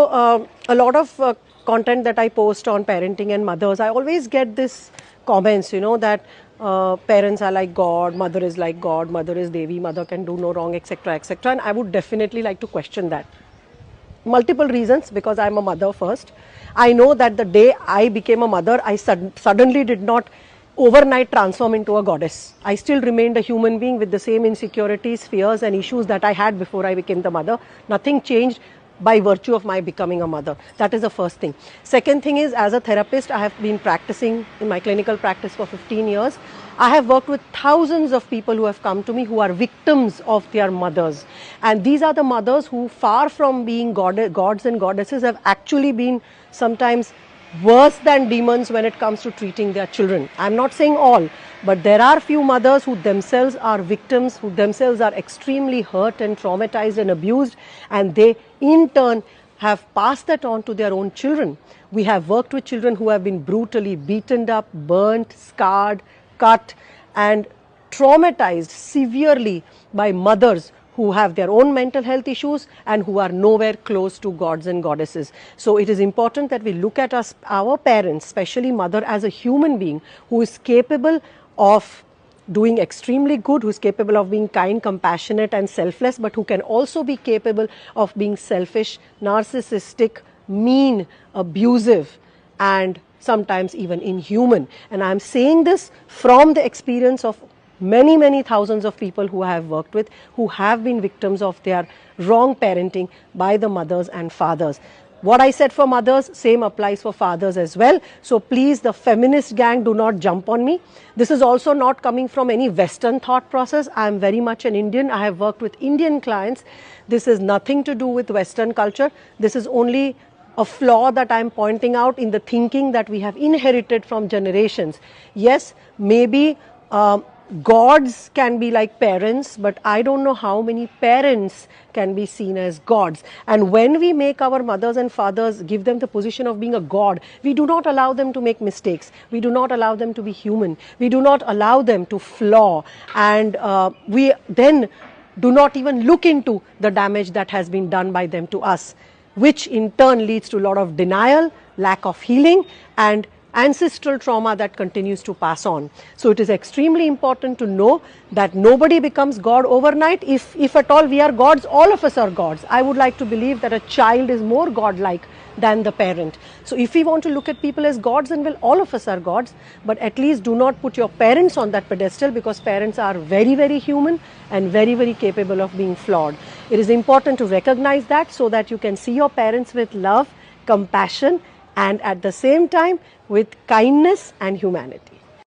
a lot of content that I post on parenting and mothers, I always get this comments, that parents are like God, mother is like God, mother is Devi, mother can do no wrong, etc., etc. And I would definitely like to question that. Multiple reasons, because I'm a mother first. I know that the day I became a mother, I suddenly did not overnight transform into a goddess. I still remained a human being with the same insecurities, fears and issues that I had before I became the mother. Nothing changed by virtue of my becoming a mother. That is the first thing. Second thing is, as a therapist, I have been practicing in my clinical practice for 15 years. I have worked with thousands of people who have come to me who are victims of their mothers. And these are the mothers who, far from being gods and goddesses, have actually been sometimes worse than demons when it comes to treating their children. I'm not saying all, but there are few mothers who themselves are victims, who themselves are extremely hurt and traumatized and abused, and they in turn have passed that on to their own children. We have worked with children who have been brutally beaten up, burnt, scarred, cut and traumatized severely by mothers who have their own mental health issues and who are nowhere close to gods and goddesses. So it is important that we look at our parents, especially mother, as a human being who is capable of doing extremely good, who is capable of being kind, compassionate and selfless, but who can also be capable of being selfish, narcissistic, mean, abusive and sometimes even inhuman. And I am saying this from the experience of many thousands of people who I have worked with, who have been victims of their wrong parenting by the mothers and fathers. What I said for mothers, same applies for fathers as well. So please, the feminist gang, do not jump on me. This is also not coming from any Western thought process. I am very much an Indian. I have worked with Indian clients. This is nothing to do with Western culture. This is only a flaw that I am pointing out in the thinking that we have inherited from generations. Yes, maybe gods can be like parents, but I don't know how many parents can be seen as gods. And when we make our mothers and fathers, give them the position of being a god, we do not allow them to make mistakes. We do not allow them to be human. We do not allow them to flaw. And we then do not even look into the damage that has been done by them to us, which in turn leads to a lot of denial, lack of healing and ancestral trauma that continues to pass on. So it is extremely important to know that nobody becomes God overnight. If at all we are gods, all of us are gods. I would like to believe that a child is more godlike than the parent. So if we want to look at people as gods, then well, all of us are gods, but at least do not put your parents on that pedestal, because parents are very human and very capable of being flawed. It is important to recognize that so that you can see your parents with love, compassion and at the same time with kindness and humanity.